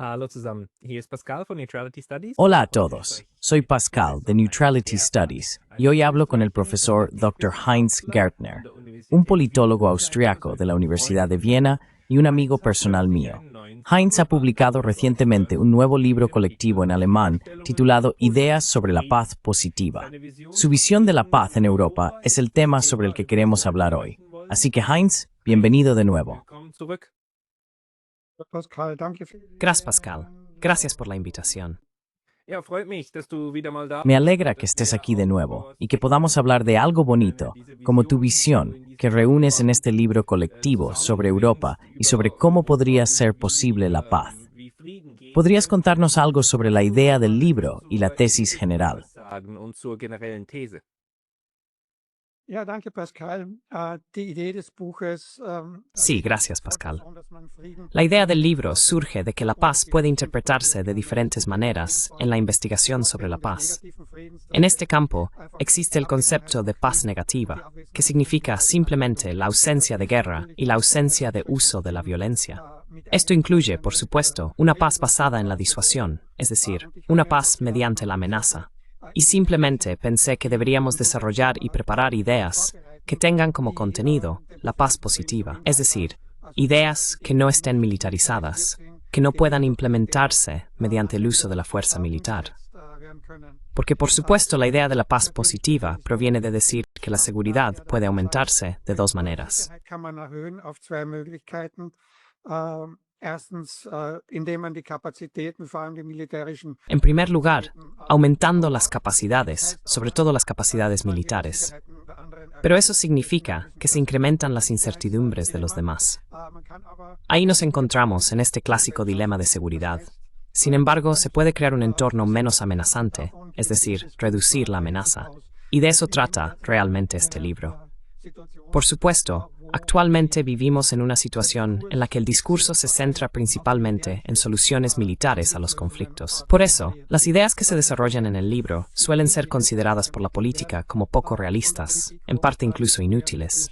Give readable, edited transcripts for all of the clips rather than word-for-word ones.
Hallo zusammen, hier ist Pascal von Neutrality Studies. Hola a todos, soy Pascal de Neutrality Studies y hoy hablo con el profesor Dr. Heinz Gärtner, un politólogo austriaco de la Universidad de Viena y un amigo personal mío. Heinz ha publicado recientemente un nuevo libro colectivo en alemán titulado Ideas sobre la paz positiva. Su visión de la paz en Europa es el tema sobre el que queremos hablar hoy. Así que Heinz, bienvenido de nuevo. Gracias, Pascal. Gracias por la invitación. Me alegra que estés aquí de nuevo y que podamos hablar de algo bonito, como tu visión, que reúnes en este libro colectivo sobre Europa y sobre cómo podría ser posible la paz. ¿Podrías contarnos algo sobre la idea del libro y la tesis general? Sí, gracias, Pascal. La idea del libro surge de que la paz puede interpretarse de diferentes maneras en la investigación sobre la paz. En este campo existe el concepto de paz negativa, que significa simplemente la ausencia de guerra y la ausencia de uso de la violencia. Esto incluye, por supuesto, una paz basada en la disuasión, es decir, una paz mediante la amenaza. Y simplemente pensé que deberíamos desarrollar y preparar ideas que tengan como contenido la paz positiva, es decir, ideas que no estén militarizadas, que no puedan implementarse mediante el uso de la fuerza militar. Porque, por supuesto, la idea de la paz positiva proviene de decir que la seguridad puede aumentarse de dos maneras. En primer lugar, aumentando las capacidades, sobre todo las capacidades militares. Pero eso significa que se incrementan las incertidumbres de los demás. Ahí nos encontramos en este clásico dilema de seguridad. Sin embargo, se puede crear un entorno menos amenazante, es decir, reducir la amenaza. Y de eso trata realmente este libro. Por supuesto, actualmente vivimos en una situación en la que el discurso se centra principalmente en soluciones militares a los conflictos. Por eso, las ideas que se desarrollan en el libro suelen ser consideradas por la política como poco realistas, en parte incluso inútiles.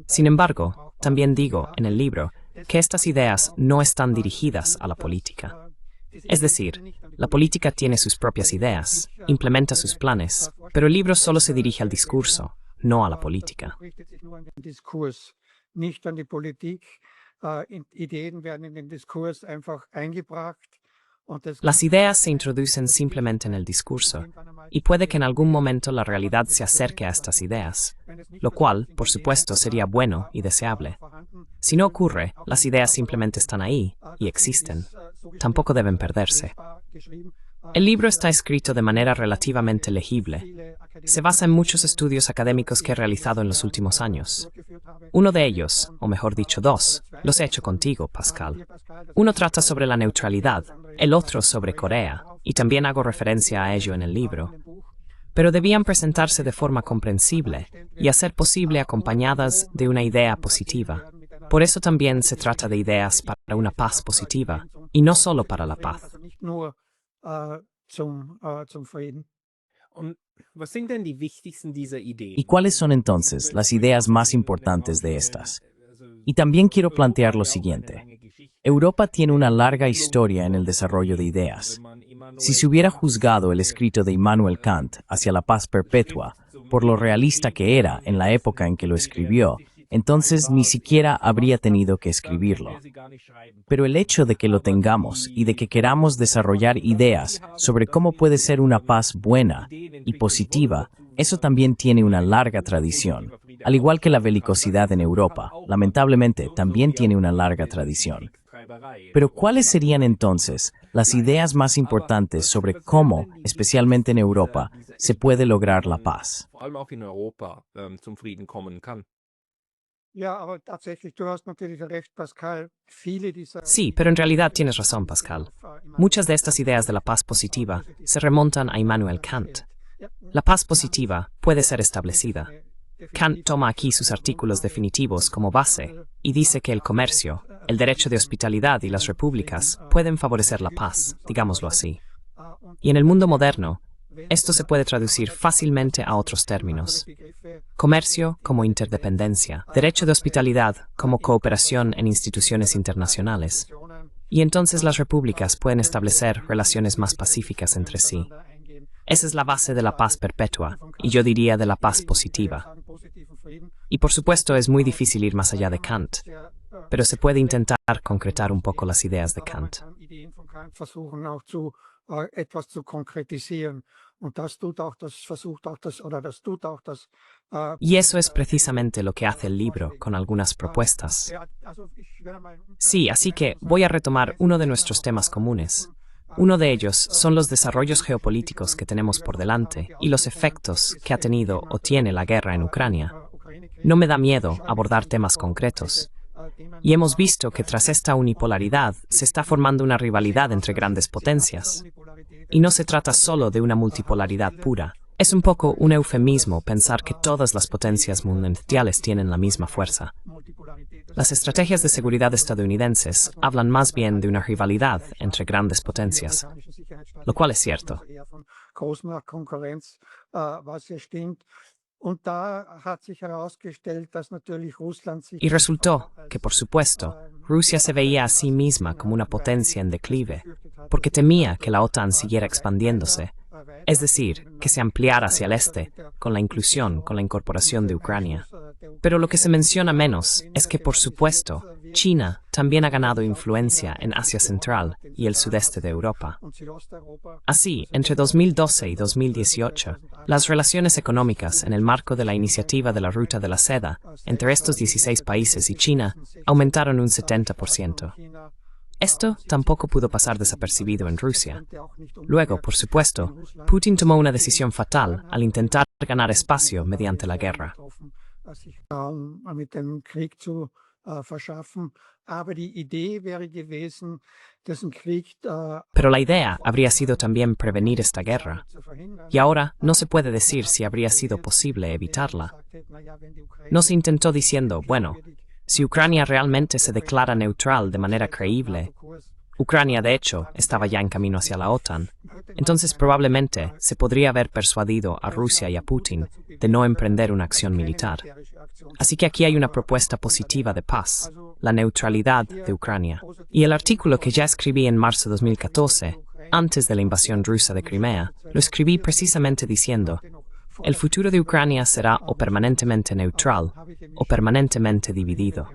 Sin embargo, también digo en el libro que estas ideas no están dirigidas a la política. Es decir, la política tiene sus propias ideas, implementa sus planes, pero el libro solo se dirige al discurso, no a la política. Las ideas se introducen simplemente en el discurso, y puede que en algún momento la realidad se acerque a estas ideas, lo cual, por supuesto, sería bueno y deseable. Si no ocurre, las ideas simplemente están ahí y existen. Tampoco deben perderse. El libro está escrito de manera relativamente legible. Se basa en muchos estudios académicos que he realizado en los últimos años. Uno de ellos, o mejor dicho dos, los he hecho contigo, Pascal. Uno trata sobre la neutralidad, el otro sobre Corea, y también hago referencia a ello en el libro. Pero debían presentarse de forma comprensible y a ser posible acompañadas de una idea positiva. Por eso también se trata de ideas para una paz positiva, y no solo para la paz. ¿Y cuáles son entonces las ideas más importantes de estas? Y también quiero plantear lo siguiente. Europa tiene una larga historia en el desarrollo de ideas. Si se hubiera juzgado el escrito de Immanuel Kant hacia la paz perpetua por lo realista que era en la época en que lo escribió, entonces ni siquiera habría tenido que escribirlo. Pero el hecho de que lo tengamos y de que queramos desarrollar ideas sobre cómo puede ser una paz buena y positiva, eso también tiene una larga tradición. Al igual que la belicosidad en Europa, lamentablemente también tiene una larga tradición. Pero ¿cuáles serían entonces las ideas más importantes sobre cómo, especialmente en Europa, se puede lograr la paz? Sí, pero en realidad tienes razón, Pascal. Muchas de estas ideas de la paz positiva se remontan a Immanuel Kant. La paz positiva puede ser establecida. Kant toma aquí sus artículos definitivos como base y dice que el comercio, el derecho de hospitalidad y las repúblicas pueden favorecer la paz, digámoslo así. Y en el mundo moderno, esto se puede traducir fácilmente a otros términos. Comercio como interdependencia, derecho de hospitalidad como cooperación en instituciones internacionales y entonces las repúblicas pueden establecer relaciones más pacíficas entre sí. Esa es la base de la paz perpetua, y yo diría de la paz positiva. Y por supuesto es muy difícil ir más allá de Kant, pero se puede intentar concretar un poco las ideas de Kant. Y eso es precisamente lo que hace el libro con algunas propuestas. Sí, así que voy a retomar uno de nuestros temas comunes. Uno de ellos son los desarrollos geopolíticos que tenemos por delante y los efectos que ha tenido o tiene la guerra en Ucrania. No me da miedo abordar temas concretos. Y hemos visto que tras esta unipolaridad se está formando una rivalidad entre grandes potencias. Y no se trata solo de una multipolaridad pura. Es un poco un eufemismo pensar que todas las potencias mundiales tienen la misma fuerza. Las estrategias de seguridad estadounidenses hablan más bien de una rivalidad entre grandes potencias, lo cual es cierto. Y resultó que, por supuesto, Rusia se veía a sí misma como una potencia en declive, porque temía que la OTAN siguiera expandiéndose, es decir, que se ampliara hacia el este, con la incorporación de Ucrania. Pero lo que se menciona menos es que, por supuesto, China también ha ganado influencia en Asia Central y el sudeste de Europa. Así, entre 2012 y 2018, las relaciones económicas en el marco de la iniciativa de la Ruta de la Seda entre estos 16 países y China aumentaron un 70%. Esto tampoco pudo pasar desapercibido en Rusia. Luego, por supuesto, Putin tomó una decisión fatal al intentar ganar espacio mediante la guerra. Pero la idea habría sido también prevenir esta guerra. Y ahora no se puede decir si habría sido posible evitarla. No se intentó diciendo, bueno, si Ucrania realmente se declara neutral de manera creíble, Ucrania de hecho estaba ya en camino hacia la OTAN, entonces probablemente se podría haber persuadido a Rusia y a Putin de no emprender una acción militar. Así que aquí hay una propuesta positiva de paz, la neutralidad de Ucrania. Y el artículo que ya escribí en marzo de 2014, antes de la invasión rusa de Crimea, lo escribí precisamente diciendo: el futuro de Ucrania será o permanentemente neutral o permanentemente dividido.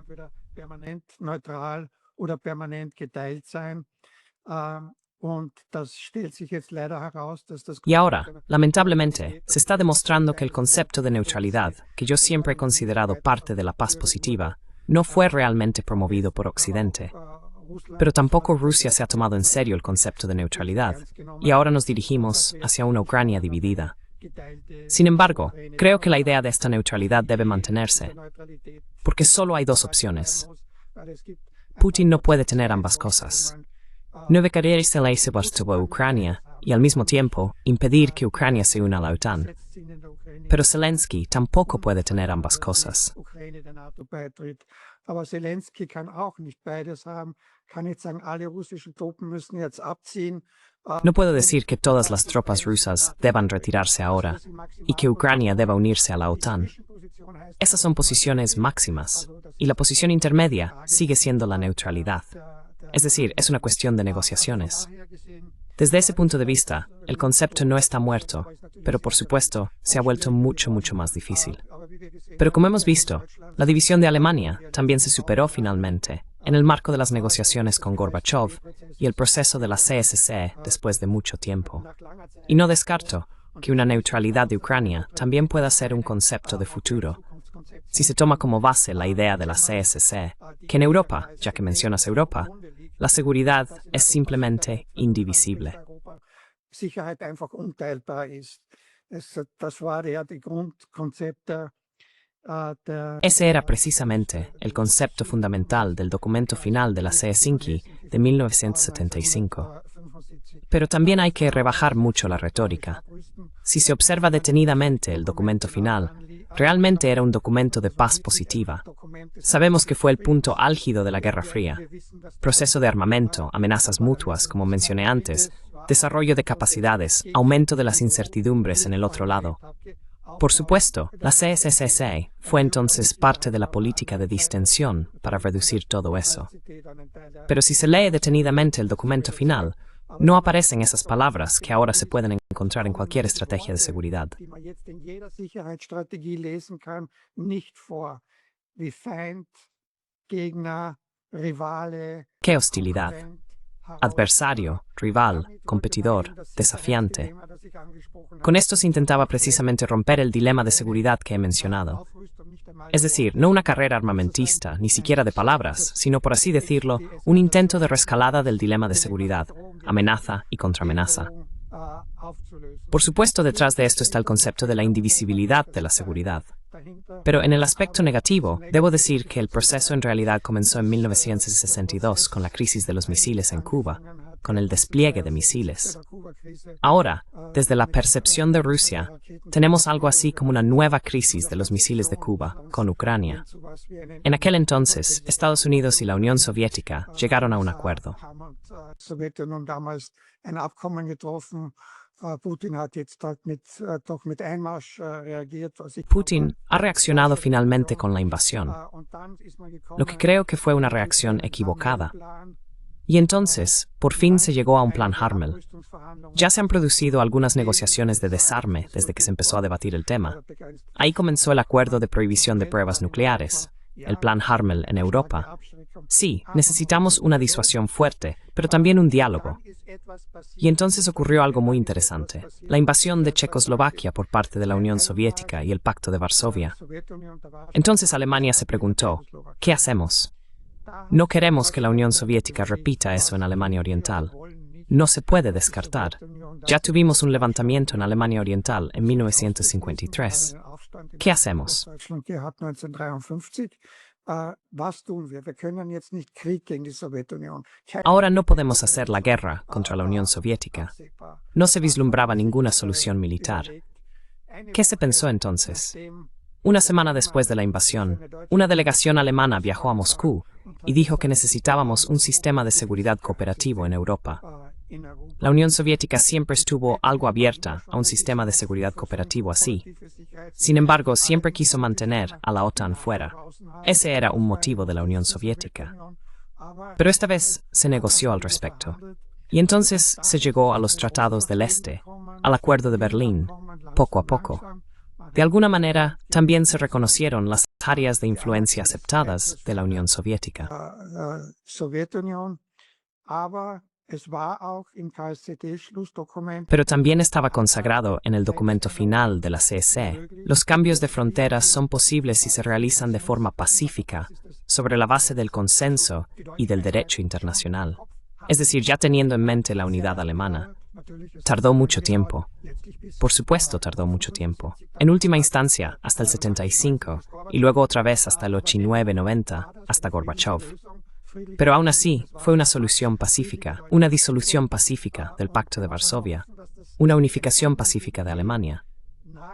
Y ahora, lamentablemente, se está demostrando que el concepto de neutralidad, que yo siempre he considerado parte de la paz positiva, no fue realmente promovido por Occidente. Pero tampoco Rusia se ha tomado en serio el concepto de neutralidad, y ahora nos dirigimos hacia una Ucrania dividida. Sin embargo, creo que la idea de esta neutralidad debe mantenerse, porque solo hay dos opciones. Putin no puede tener ambas cosas. No querer cederse a Ucrania y al mismo tiempo impedir que Ucrania se una a la OTAN. Pero Zelensky tampoco puede tener ambas cosas. No puedo decir que todas las tropas rusas deban retirarse ahora y que Ucrania deba unirse a la OTAN. Esas son posiciones máximas, y la posición intermedia sigue siendo la neutralidad. Es decir, es una cuestión de negociaciones. Desde ese punto de vista, el concepto no está muerto, pero por supuesto se ha vuelto mucho más difícil. Pero como hemos visto, la división de Alemania también se superó finalmente en el marco de las negociaciones con Gorbachev y el proceso de la CSC después de mucho tiempo. Y no descarto que una neutralidad de Ucrania también pueda ser un concepto de futuro, si se toma como base la idea de la CSC, que en Europa, ya que mencionas Europa, la seguridad es simplemente indivisible. Ese era precisamente el concepto fundamental del documento final de la CSINKI de 1975. Pero también hay que rebajar mucho la retórica. Si se observa detenidamente el documento final, realmente era un documento de paz positiva. Sabemos que fue el punto álgido de la Guerra Fría. Proceso de armamento, amenazas mutuas, como mencioné antes, desarrollo de capacidades, aumento de las incertidumbres en el otro lado. Por supuesto, la CSSC fue entonces parte de la política de distensión para reducir todo eso. Pero si se lee detenidamente el documento final, no aparecen esas palabras que ahora se pueden encontrar en cualquier estrategia de seguridad. ¿Qué hostilidad? Adversario, rival, competidor, desafiante. Con esto se intentaba precisamente romper el dilema de seguridad que he mencionado. Es decir, no una carrera armamentista, ni siquiera de palabras, sino, por así decirlo, un intento de rescalada del dilema de seguridad, amenaza y contraamenaza. Por supuesto, detrás de esto está el concepto de la indivisibilidad de la seguridad. Pero en el aspecto negativo, debo decir que el proceso en realidad comenzó en 1962 con la crisis de los misiles en Cuba, con el despliegue de misiles. Ahora, desde la percepción de Rusia, tenemos algo así como una nueva crisis de los misiles de Cuba con Ucrania. En aquel entonces, Estados Unidos y la Unión Soviética llegaron a un acuerdo. Putin ha reaccionado finalmente con la invasión, lo que creo que fue una reacción equivocada. Y entonces, por fin se llegó a un plan Harmel. Ya se han producido algunas negociaciones de desarme desde que se empezó a debatir el tema. Ahí comenzó el acuerdo de prohibición de pruebas nucleares, el plan Harmel en Europa. Sí, necesitamos una disuasión fuerte, pero también un diálogo. Y entonces ocurrió algo muy interesante, la invasión de Checoslovaquia por parte de la Unión Soviética y el Pacto de Varsovia. Entonces Alemania se preguntó, ¿qué hacemos? No queremos que la Unión Soviética repita eso en Alemania Oriental. No se puede descartar. Ya tuvimos un levantamiento en Alemania Oriental en 1953. ¿Qué hacemos? Ahora no podemos hacer la guerra contra la Unión Soviética. No se vislumbraba ninguna solución militar. ¿Qué se pensó entonces? Una semana después de la invasión, una delegación alemana viajó a Moscú y dijo que necesitábamos un sistema de seguridad cooperativo en Europa. La Unión Soviética siempre estuvo algo abierta a un sistema de seguridad cooperativo así. Sin embargo, siempre quiso mantener a la OTAN fuera. Ese era un motivo de la Unión Soviética. Pero esta vez se negoció al respecto. Y entonces se llegó a los tratados del Este, al Acuerdo de Berlín, poco a poco. De alguna manera, también se reconocieron las áreas de influencia aceptadas de la Unión Soviética. Pero también estaba consagrado en el documento final de la CSE. Los cambios de fronteras son posibles si se realizan de forma pacífica, sobre la base del consenso y del derecho internacional. Es decir, ya teniendo en mente la unidad alemana. Tardó mucho tiempo. Por supuesto, tardó mucho tiempo. En última instancia, hasta el 75, y luego otra vez hasta el 89-90, hasta Gorbachev. Pero aún así, fue una solución pacífica, una disolución pacífica del Pacto de Varsovia, una unificación pacífica de Alemania.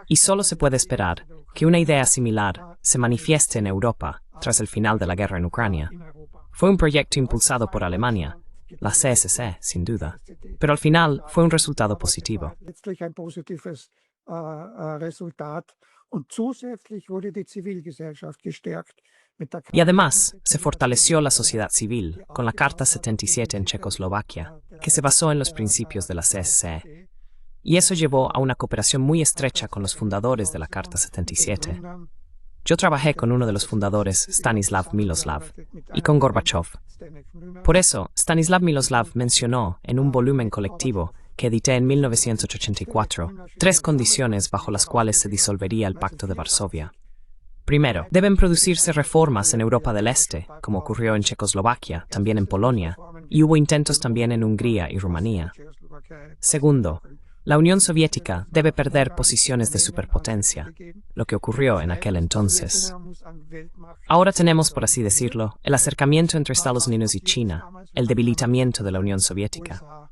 Y solo se puede esperar que una idea similar se manifieste en Europa tras el final de la guerra en Ucrania. Fue un proyecto impulsado por Alemania, la CSC, sin duda, pero al final fue un resultado positivo. Y además, se fortaleció la sociedad civil con la Carta 77 en Checoslovaquia, que se basó en los principios de la CSC. Y eso llevó a una cooperación muy estrecha con los fundadores de la Carta 77. Yo trabajé con uno de los fundadores, Stanislav Miloslav, y con Gorbachev. Por eso, Stanislav Miloslav mencionó en un volumen colectivo que edité en 1984 3 condiciones bajo las cuales se disolvería el Pacto de Varsovia. Primero, deben producirse reformas en Europa del Este, como ocurrió en Checoslovaquia, también en Polonia, y hubo intentos también en Hungría y Rumanía. Segundo, la Unión Soviética debe perder posiciones de superpotencia, lo que ocurrió en aquel entonces. Ahora tenemos, por así decirlo, el acercamiento entre Estados Unidos y China, el debilitamiento de la Unión Soviética.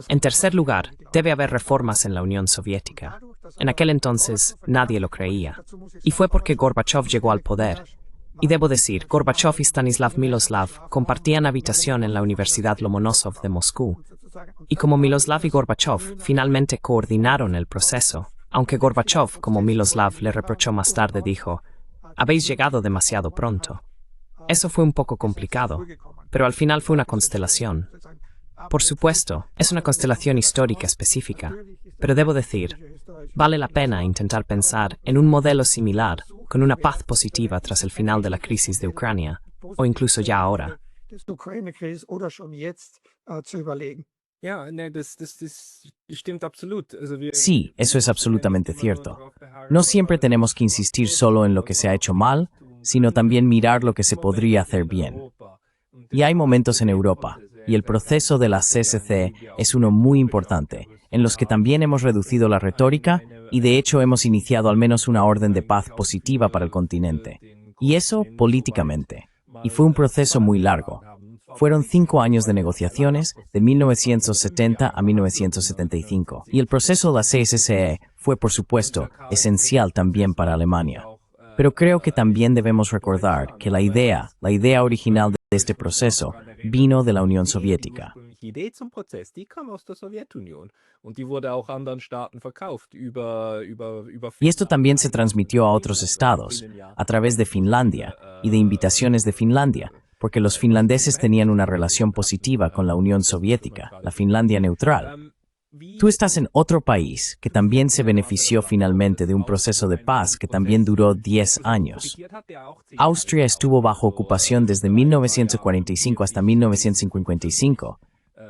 En tercer lugar, debe haber reformas en la Unión Soviética. En aquel entonces nadie lo creía, y fue porque Gorbachev llegó al poder. Y debo decir, Gorbachev y Stanislav Miloslav compartían habitación en la Universidad Lomonosov de Moscú. Y como Miloslav y Gorbachev finalmente coordinaron el proceso, aunque Gorbachev, como Miloslav le reprochó más tarde, dijo, «Habéis llegado demasiado pronto». Eso fue un poco complicado, pero al final fue una constelación. Por supuesto, es una constelación histórica específica, pero debo decir, vale la pena intentar pensar en un modelo similar, con una paz positiva tras el final de la crisis de Ucrania, o incluso ya ahora. Ja, ne, das stimmt absolut. Also Sí, eso es absolutamente cierto. No siempre tenemos que insistir solo en lo que se ha hecho mal, sino también mirar lo que se podría hacer bien. Y hay momentos en Europa, y el proceso de la CSC es uno muy importante, en los que también hemos reducido la retórica y de hecho hemos iniciado al menos una orden de paz positiva para el continente. Y eso políticamente. Y fue un proceso muy largo. Fueron 5 años de negociaciones, de 1970 a 1975. Y el proceso de la CSCE fue, por supuesto, esencial también para Alemania. Pero creo que también debemos recordar que la idea original de este proceso vino de la Unión Soviética. Die Idee zum Prozess, die kam aus der Sowjetunion und die wurde auch anderen Staaten verkauft über Y esto también se transmitió a otros estados, a través de Finlandia y de invitaciones de Finlandia, porque los finlandeses tenían una relación positiva con la Unión Soviética, la Finlandia neutral. Tú estás en otro país que también se benefició finalmente de un proceso de paz que también duró 10 años. Austria estuvo bajo ocupación desde 1945 hasta 1955.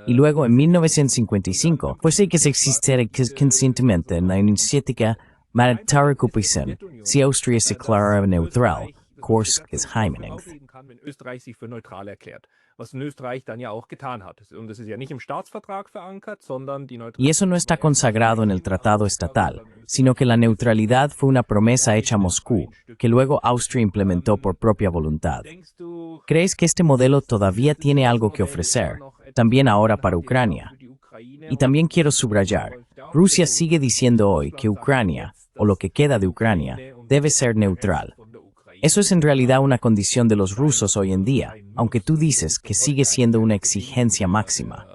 Y luego, en 1955, fue así que se existiera conscientemente en la iniciativa militar ocupación, si Austria se declaraba neutral, Kursk es Heimenung. wenn Österreich sich für neutral erklärt, was in Österreich dann ja auch getan hat. Und das ist ja nicht im Staatsvertrag verankert, sondern die Neutralität. Y eso no está consagrado en el tratado estatal, sino que la neutralidad fue una promesa hecha a Moscú, que luego Austria implementó por propia voluntad. ¿Crees que este modelo todavía tiene algo que ofrecer, también ahora para Ucrania? Y también quiero subrayar, Rusia sigue diciendo hoy que Ucrania, o lo que queda de Ucrania, debe ser neutral. Eso es en realidad una condición de los rusos hoy en día, aunque tú dices que sigue siendo una exigencia máxima.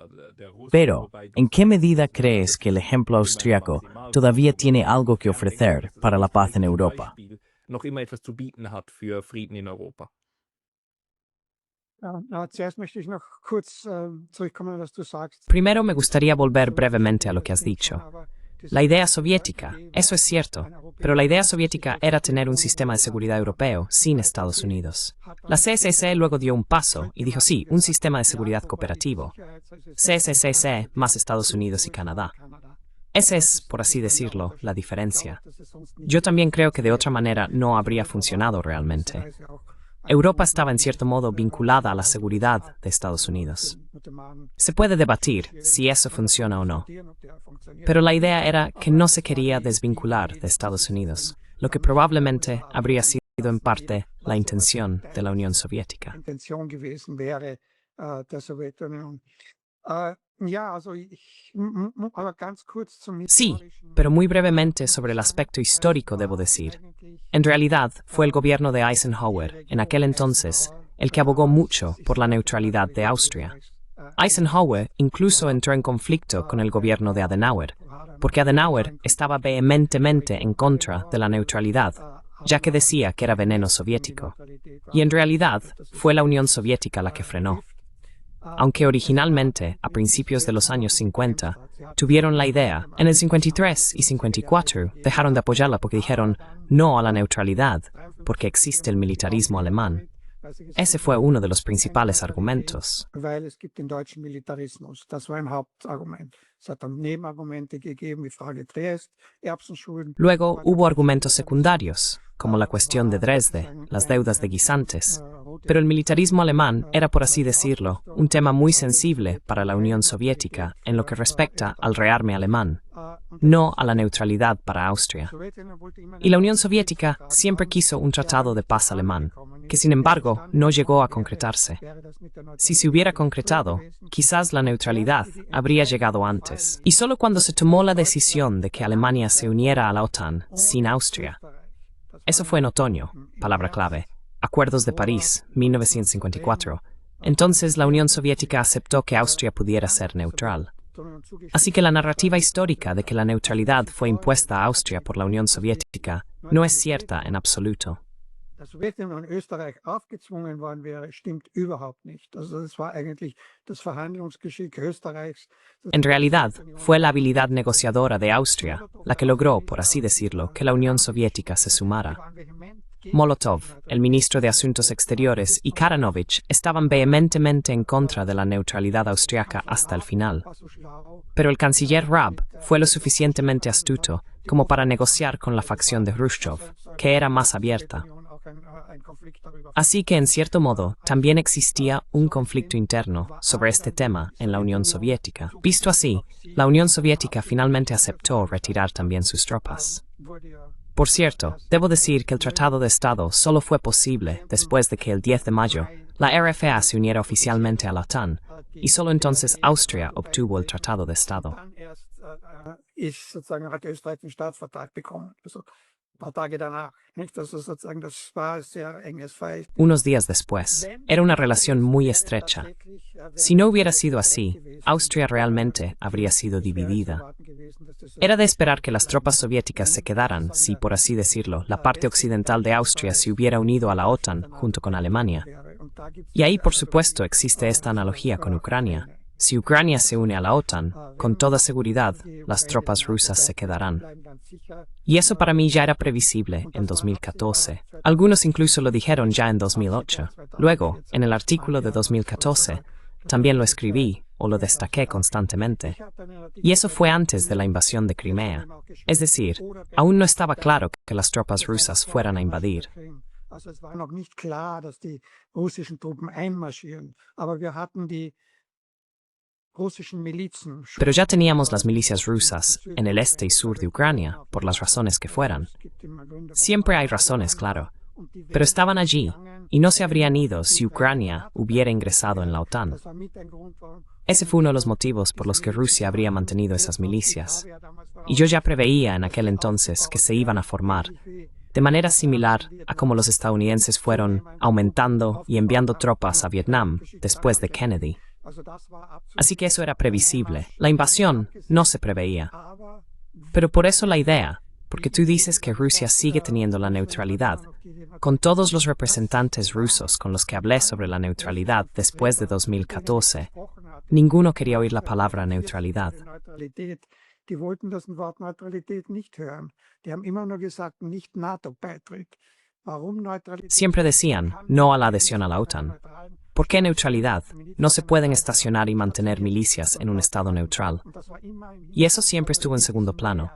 Pero, ¿en qué medida crees que el ejemplo austriaco todavía tiene algo que ofrecer para la paz en Europa? Noch immer etwas zu bieten hat für Frieden in Europa. Zuerst möchte ich noch kurz zurückkommen, was du sagst. Primero me gustaría volver brevemente a lo que has dicho. La idea soviética, eso es cierto, pero la idea soviética era tener un sistema de seguridad europeo sin Estados Unidos. La CSC luego dio un paso y dijo sí, un sistema de seguridad cooperativo. CSCC más Estados Unidos y Canadá. Esa es, por así decirlo, la diferencia. Yo también creo que de otra manera no habría funcionado realmente. Europa estaba en cierto modo vinculada a la seguridad de Estados Unidos. Se puede debatir si eso funciona o no, pero la idea era que no se quería desvincular de Estados Unidos, lo que probablemente habría sido en parte la intención de la Unión Soviética. Sí, pero muy brevemente sobre el aspecto histórico debo decir. En realidad, fue el gobierno de Eisenhower, en aquel entonces, el que abogó mucho por la neutralidad de Austria. Eisenhower incluso entró en conflicto con el gobierno de Adenauer, porque Adenauer estaba vehementemente en contra de la neutralidad, ya que decía que era veneno soviético. Y en realidad, fue la Unión Soviética la que frenó. Aunque originalmente, a principios de los años 50, tuvieron la idea, en el 53 y 54 dejaron de apoyarla porque dijeron no a la neutralidad, porque existe el militarismo alemán. Ese fue uno de los principales argumentos. Luego hubo argumentos secundarios, como la cuestión de Dresde, las deudas de guisantes. Pero el militarismo alemán era, por así decirlo, un tema muy sensible para la Unión Soviética en lo que respecta al rearme alemán, no a la neutralidad para Austria. Y la Unión Soviética siempre quiso un tratado de paz alemán, que sin embargo no llegó a concretarse. Si se hubiera concretado, quizás la neutralidad habría llegado antes. Y solo cuando se tomó la decisión de que Alemania se uniera a la OTAN sin Austria, eso fue en otoño, palabra clave, Acuerdos de París, 1954, entonces la Unión Soviética aceptó que Austria pudiera ser neutral. Así que la narrativa histórica de que la neutralidad fue impuesta a Austria por la Unión Soviética no es cierta en absoluto. Der Sowjetunion Österreich aufgezwungen worden wäre, stimmt überhaupt nicht. Also das war eigentlich das Verhandlungsgeschick Österreichs. En realidad, fue la habilidad negociadora de Austria la que logró, por así decirlo, que la Unión Soviética se sumara. Molotov, el ministro de Asuntos Exteriores, y Karanovich estaban vehementemente en contra de la neutralidad austriaca hasta el final. Pero el canciller Raab fue lo suficientemente astuto como para negociar con la facción de Khrushchev, que era más abierta. Así que, en cierto modo, también existía un conflicto interno sobre este tema en la Unión Soviética. Visto así, la Unión Soviética finalmente aceptó retirar también sus tropas. Por cierto, debo decir que el Tratado de Estado solo fue posible después de que el 10 de mayo la RFA se uniera oficialmente a la OTAN, y solo entonces Austria obtuvo el Tratado de Estado. Ist sozusagen hat Österreich den Staatsvertrag bekommen. Also ein paar Tage danach. Nicht? Also sozusagen das war ein sehr enges Verhältnis. Unos días después, era una relación muy estrecha. Si no hubiera sido así, Austria realmente habría sido dividida. Era de esperar que las tropas soviéticas se quedaran si, por así decirlo, la parte occidental de Austria se hubiera unido a la OTAN junto con Alemania. Y ahí, por supuesto, existe esta analogía con Ucrania. Si Ucrania se une a la OTAN, con toda seguridad, las tropas rusas se quedarán. Y eso para mí ya era previsible en 2014. Algunos incluso lo dijeron ya en 2008. Luego, en el artículo de 2014, también lo escribí o lo destaqué constantemente. Y eso fue antes de la invasión de Crimea. Es decir, aún no estaba claro que las tropas rusas fueran a invadir. Also es war noch nicht klar, dass die russischen Truppen einmarschieren. Aber wir hatten die russischen Milizen. Pero ya teníamos las milicias rusas en el este y sur de Ucrania, por las razones que fueran. Siempre hay razones, claro. Pero estaban allí, y no se habrían ido si Ucrania hubiera ingresado en la OTAN. Ese fue uno de los motivos por los que Rusia habría mantenido esas milicias. Y yo ya preveía en aquel entonces que se iban a formar, de manera similar a como los estadounidenses fueron aumentando y enviando tropas a Vietnam después de Kennedy. Así que eso era previsible. La invasión no se preveía. Pero por eso la idea, porque tú dices que Rusia sigue teniendo la neutralidad. Con todos los representantes rusos con los que hablé sobre la neutralidad después de 2014, ninguno quería oír la palabra neutralidad. Die wollten das Wort Neutralität nicht hören. Die haben immer nur gesagt, nicht NATO-Beitritt. Warum Neutralität? Siempre decían no a la adhesión a la OTAN. ¿Por qué neutralidad? No se pueden estacionar y mantener milicias en un estado neutral. Y eso siempre estuvo en segundo plano.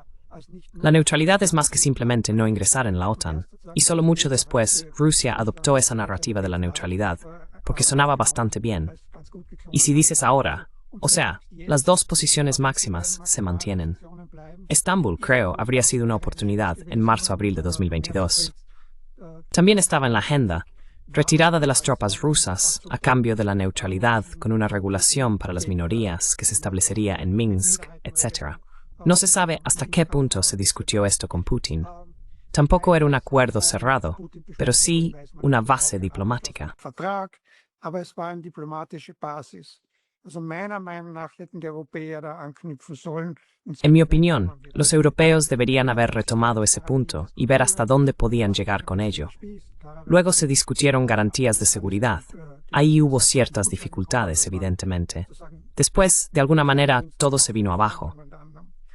La neutralidad es más que simplemente no ingresar en la OTAN. Y solo mucho después, Rusia adoptó esa narrativa de la neutralidad, porque sonaba bastante bien. Y si dices ahora, o sea, las dos posiciones máximas se mantienen. Estambul, creo, habría sido una oportunidad en marzo-abril de 2022. También estaba en la agenda, retirada de las tropas rusas a cambio de la neutralidad con una regulación para las minorías que se establecería en Minsk, etc. No se sabe hasta qué punto se discutió esto con Putin. Tampoco era un acuerdo cerrado, pero sí una base diplomática. Vertrag, aber es war eine diplomatische Basis. Also meiner Meinung nach hätten die Europäer da anknüpfen sollen. En mi opinión, los europeos deberían haber retomado ese punto y ver hasta dónde podían llegar con ello. Luego se discutieron garantías de seguridad. Ahí hubo ciertas dificultades, evidentemente. Después, de alguna manera, todo se vino abajo.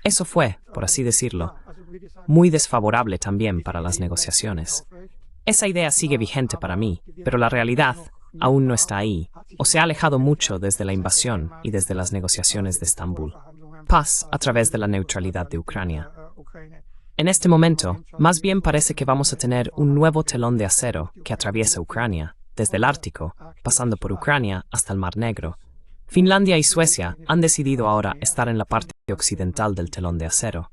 Eso fue, por así decirlo, muy desfavorable también para las negociaciones. Esa idea sigue vigente para mí, pero la realidad aún no está ahí, o se ha alejado mucho desde la invasión y desde las negociaciones de Estambul. Paz a través de la neutralidad de Ucrania. En este momento, más bien parece que vamos a tener un nuevo telón de acero que atraviesa Ucrania, desde el Ártico, pasando por Ucrania hasta el Mar Negro. Finlandia y Suecia han decidido ahora estar en la parte occidental del telón de acero.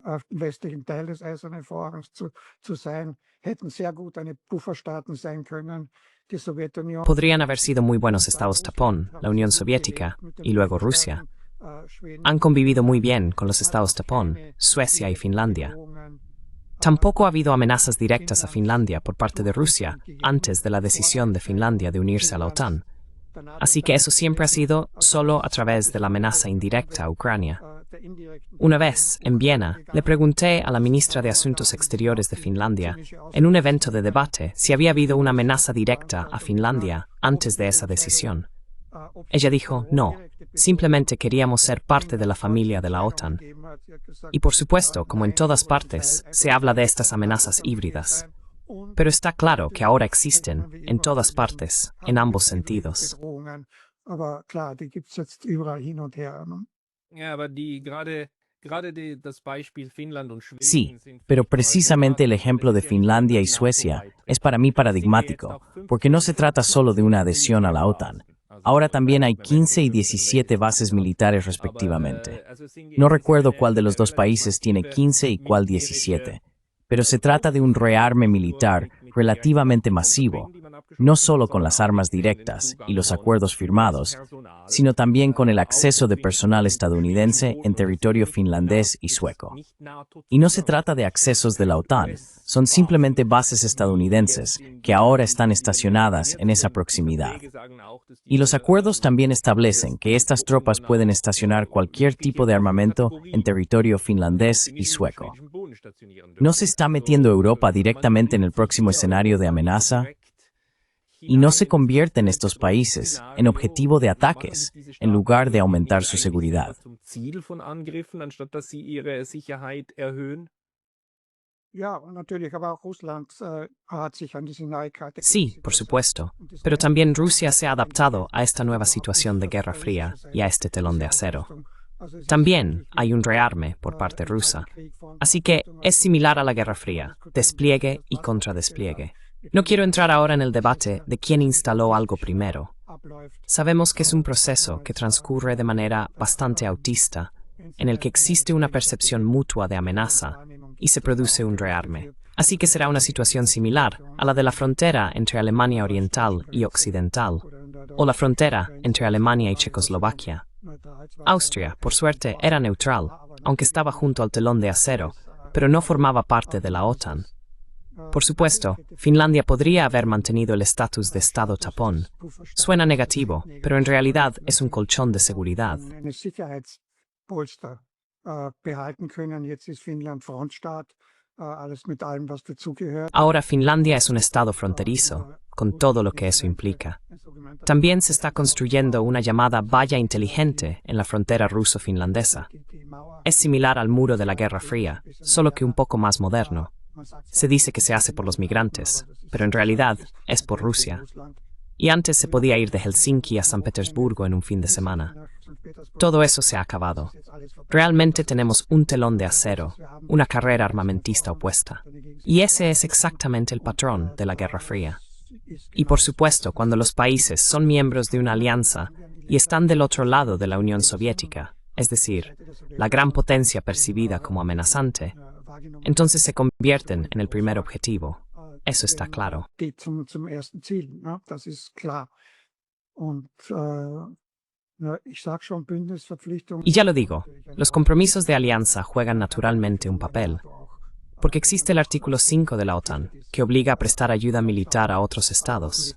Auf dem westlichen Teil des Eisernen Vorhangs zu sein, hätten sehr gut eine Pufferstaaten sein können. Die Sowjetunion Podrían haber sido muy buenos estados tapón, la Unión Soviética y luego Rusia. Han convivido muy bien con los estados tapón, Suecia y Finlandia. Tampoco ha habido amenazas directas a Finlandia por parte de Rusia antes de la decisión de Finlandia de unirse a la OTAN. Así que eso siempre ha sido solo a través de la amenaza indirecta a Ucrania. Una vez, en Viena, le pregunté a la ministra de Asuntos Exteriores de Finlandia, en un evento de debate, si había habido una amenaza directa a Finlandia antes de esa decisión. Ella dijo, no, simplemente queríamos ser parte de la familia de la OTAN. Y por supuesto, como en todas partes, se habla de estas amenazas híbridas. Pero está claro que ahora existen, en todas partes, en ambos sentidos. Sí, pero precisamente el ejemplo de Finlandia y Suecia es para mí paradigmático, porque no se trata solo de una adhesión a la OTAN. Ahora también hay 15 y 17 bases militares respectivamente. No recuerdo cuál de los dos países tiene 15 y cuál 17, pero se trata de un rearme militar relativamente masivo, no solo con las armas directas y los acuerdos firmados, sino también con el acceso de personal estadounidense en territorio finlandés y sueco. Y no se trata de accesos de la OTAN, son simplemente bases estadounidenses que ahora están estacionadas en esa proximidad. Y los acuerdos también establecen que estas tropas pueden estacionar cualquier tipo de armamento en territorio finlandés y sueco. ¿No se está metiendo Europa directamente en el próximo escenario de amenaza? Y no se convierten estos países en objetivo de ataques en lugar de aumentar su seguridad. Sí, por supuesto, pero también Rusia se ha adaptado a esta nueva situación de Guerra Fría y a este telón de acero. También hay un rearme por parte rusa. Así que es similar a la Guerra Fría, despliegue y contradespliegue. No quiero entrar ahora en el debate de quién instaló algo primero. Sabemos que es un proceso que transcurre de manera bastante autista, en el que existe una percepción mutua de amenaza y se produce un rearme. Así que será una situación similar a la de la frontera entre Alemania Oriental y Occidental, o la frontera entre Alemania y Checoslovaquia. Austria, por suerte, era neutral, aunque estaba junto al telón de acero, pero no formaba parte de la OTAN. Por supuesto, Finlandia podría haber mantenido el estatus de Estado tapón. Suena negativo, pero en realidad es un colchón de seguridad. Ahora Finlandia es un estado fronterizo, con todo lo que eso implica. También se está construyendo una llamada valla inteligente en la frontera ruso-finlandesa. Es similar al muro de la Guerra Fría, solo que un poco más moderno. Se dice que se hace por los migrantes, pero en realidad es por Rusia. Y antes se podía ir de Helsinki a San Petersburgo en un fin de semana. Todo eso se ha acabado. Realmente tenemos un telón de acero, una carrera armamentista opuesta. Y ese es exactamente el patrón de la Guerra Fría. Y por supuesto, cuando los países son miembros de una alianza y están del otro lado de la Unión Soviética, es decir, la gran potencia percibida como amenazante, entonces se convierten en el primer objetivo. Eso está claro. Y ya lo digo, los compromisos de alianza juegan naturalmente un papel, porque existe el artículo 5 de la OTAN, que obliga a prestar ayuda militar a otros estados.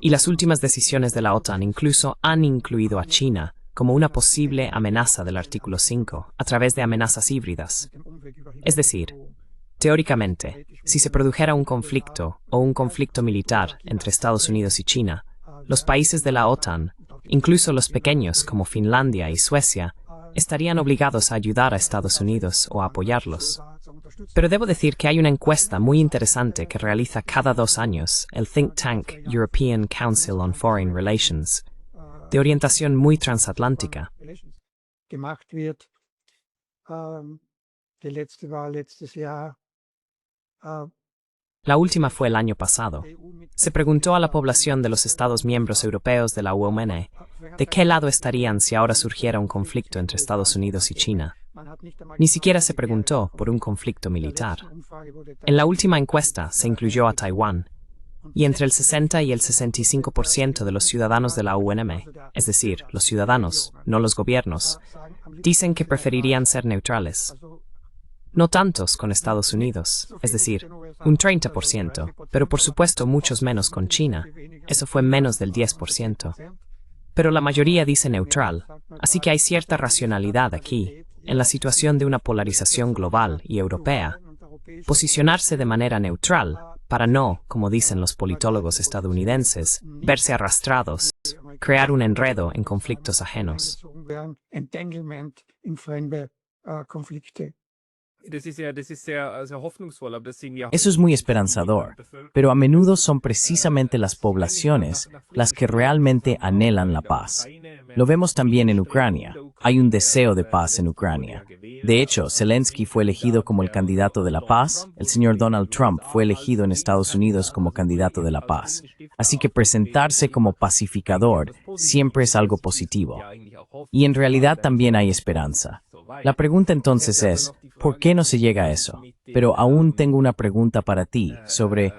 Y las últimas decisiones de la OTAN incluso han incluido a China como una posible amenaza del artículo 5 a través de amenazas híbridas. Es decir, teóricamente, si se produjera un conflicto o un conflicto militar entre Estados Unidos y China, los países de la OTAN, incluso los pequeños como Finlandia y Suecia, estarían obligados a ayudar a Estados Unidos o a apoyarlos. Pero debo decir que hay una encuesta muy interesante que realiza cada 2 años el think tank European Council on Foreign Relations, de orientación muy transatlántica. La última fue el año pasado. Se preguntó a la población de los Estados miembros europeos de la UOMN de qué lado estarían si ahora surgiera un conflicto entre Estados Unidos y China. Ni siquiera se preguntó por un conflicto militar. En la última encuesta se incluyó a Taiwán, y entre el 60 y el 65% de los ciudadanos de la UNM, es decir, los ciudadanos, no los gobiernos, dicen que preferirían ser neutrales. no tantos con Estados Unidos, es decir, un 30%, pero por supuesto muchos menos con China, eso fue menos del 10%. Pero la mayoría dice neutral, así que hay cierta racionalidad aquí, en la situación de una polarización global y europea, posicionarse de manera neutral para no, como dicen los politólogos estadounidenses, verse arrastrados, crear un enredo en conflictos ajenos. Entanglement in fremde Konflikte. Eso es muy esperanzador, pero a menudo son precisamente las poblaciones las que realmente anhelan la paz. Lo vemos también en Ucrania. Hay un deseo de paz en Ucrania. De hecho, Zelensky fue elegido como el candidato de la paz, el señor Donald Trump fue elegido en Estados Unidos como candidato de la paz. Así que presentarse como pacificador siempre es algo positivo. Y en realidad también hay esperanza. La pregunta entonces es, ¿por qué no se llega a eso? Pero aún tengo una pregunta para ti sobre...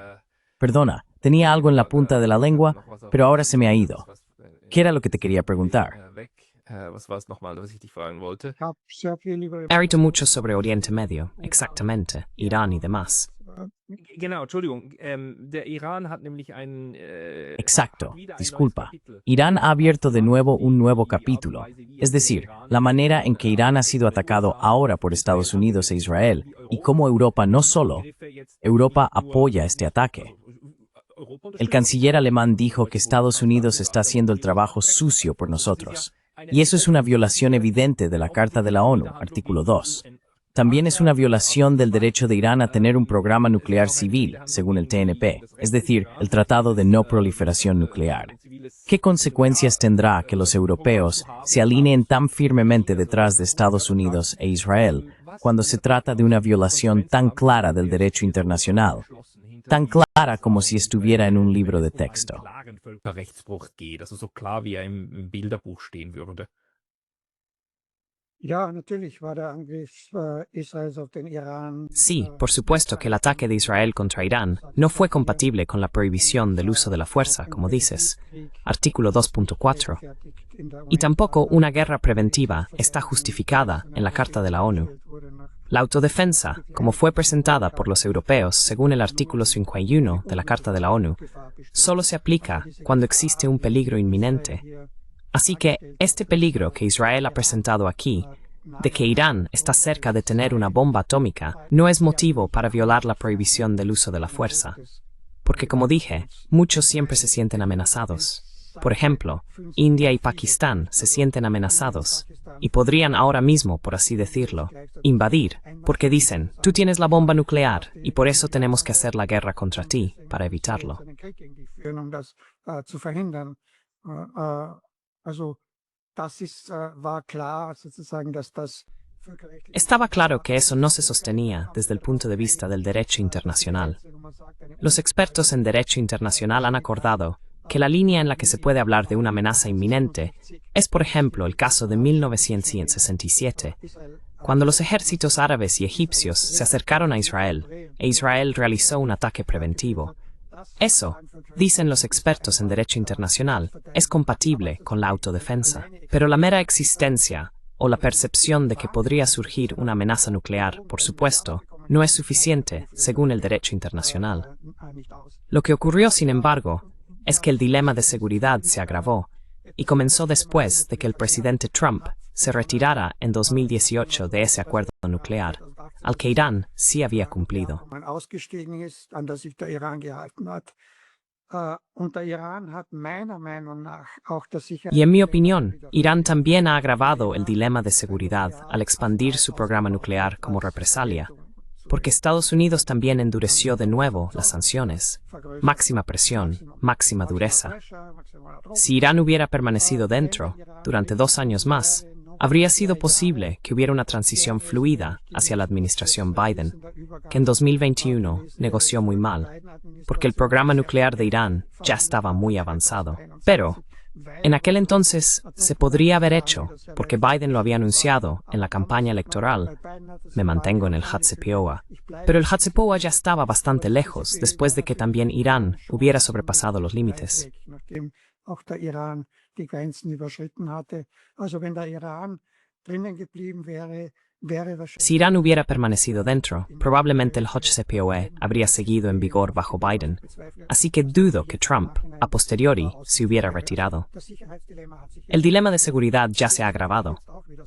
Perdona, tenía algo en la punta de la lengua, pero ahora se me ha ido. ¿Qué era lo que te quería preguntar? He oído mucho sobre Oriente Medio, exactamente, Irán y demás. Exacto, disculpa. Irán ha abierto de nuevo un nuevo capítulo, es decir, la manera en que Irán ha sido atacado ahora por Estados Unidos e Israel, y cómo Europa no solo, Europa apoya este ataque. El canciller alemán dijo que Estados Unidos está haciendo el trabajo sucio por nosotros, y eso es una violación evidente de la Carta de la ONU, artículo 2. También es una violación del derecho de Irán a tener un programa nuclear civil, según el TNP, es decir, el Tratado de No Proliferación Nuclear. ¿Qué consecuencias tendrá que los europeos se alineen tan firmemente detrás de Estados Unidos e Israel cuando se trata de una violación tan clara del derecho internacional? Tan clara como si estuviera en un libro de texto. Sí, por supuesto que el ataque de Israel contra Irán no fue compatible con la prohibición del uso de la fuerza, como dices, artículo 2.4. Y tampoco una guerra preventiva está justificada en la Carta de la ONU. La autodefensa, como fue presentada por los europeos según el artículo 51 de la Carta de la ONU, solo se aplica cuando existe un peligro inminente. Así que este peligro que Israel ha presentado aquí, de que Irán está cerca de tener una bomba atómica, no es motivo para violar la prohibición del uso de la fuerza. Porque como dije, muchos siempre se sienten amenazados. Por ejemplo, India y Pakistán se sienten amenazados y podrían ahora mismo, por así decirlo, invadir, porque dicen, tú tienes la bomba nuclear y por eso tenemos que hacer la guerra contra ti, para evitarlo. Estaba claro que eso no se sostenía desde el punto de vista del derecho internacional. Los expertos en derecho internacional han acordado que la línea en la que se puede hablar de una amenaza inminente es, por ejemplo, el caso de 1967, cuando los ejércitos árabes y egipcios se acercaron a Israel e Israel realizó un ataque preventivo. Eso, dicen los expertos en derecho internacional, es compatible con la autodefensa, pero la mera existencia o la percepción de que podría surgir una amenaza nuclear, por supuesto, no es suficiente según el derecho internacional. Lo que ocurrió, sin embargo, es que el dilema de seguridad se agravó y comenzó después de que el presidente Trump se retirara en 2018 de ese acuerdo nuclear, al que Irán sí había cumplido. Y en mi opinión, Irán también ha agravado el dilema de seguridad al expandir su programa nuclear como represalia, porque Estados Unidos también endureció de nuevo las sanciones. Máxima presión, máxima dureza. Si Irán hubiera permanecido dentro durante 2 años más, habría sido posible que hubiera una transición fluida hacia la administración Biden, que en 2021 negoció muy mal, porque el programa nuclear de Irán ya estaba muy avanzado. Pero, en aquel entonces se podría haber hecho, porque Biden lo había anunciado en la campaña electoral. Me mantengo en el Hatzepoah. Pero el Hatzepoah ya estaba bastante lejos después de que también Irán hubiera sobrepasado los límites. Si Irán hubiera permanecido dentro, probablemente el JCPOA habría seguido en vigor bajo Biden, así que dudo que Trump, a posteriori, se hubiera retirado. El dilema de seguridad ya se ha agravado,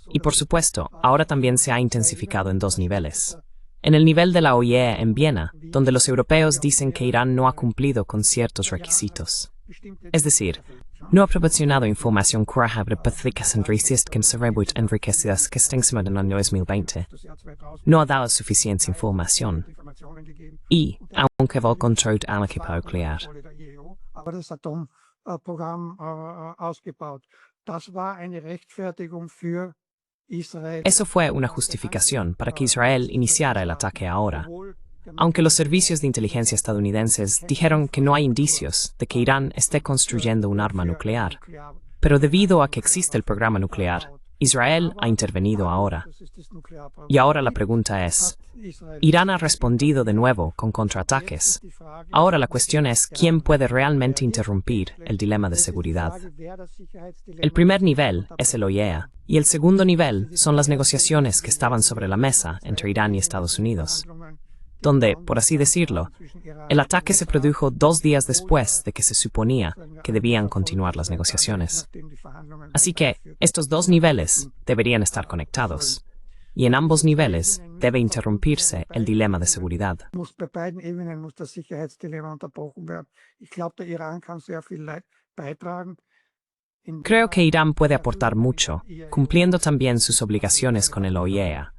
y por supuesto, ahora también se ha intensificado en dos niveles. En el nivel de la OIE en Viena, donde los europeos dicen que Irán no ha cumplido con ciertos requisitos. Es decir, no ha proporcionado información correcta pacíficas en cerebro enriquecidas que estén en el año 2020. No ha dado suficiente información. Y, aunque va contra el equipo nuclear. Das Atomprogramm ausgebaut. Das war eine Rechtfertigung für Israel. Eso fue una justificación para que Israel iniciara el ataque ahora. Aunque los servicios de inteligencia estadounidenses dijeron que no hay indicios de que Irán esté construyendo un arma nuclear. Pero debido a que existe el programa nuclear, Israel ha intervenido ahora. Y ahora la pregunta es, Irán ha respondido de nuevo con contraataques. Ahora la cuestión es quién puede realmente interrumpir el dilema de seguridad. El primer nivel es el OIEA, y el segundo nivel son las negociaciones que estaban sobre la mesa entre Irán y Estados Unidos, donde, por así decirlo, el ataque se produjo 2 días después de que se suponía que debían continuar las negociaciones. Así que, estos dos niveles deberían estar conectados, y en ambos niveles debe interrumpirse el dilema de seguridad. Bei beiden Ebenen muss das Sicherheitsdilemma unterbrochen werden. Ich glaube, der Iran kann sehr viel beitragen. Creo que Irán puede aportar mucho, cumpliendo también sus obligaciones con el OIEA,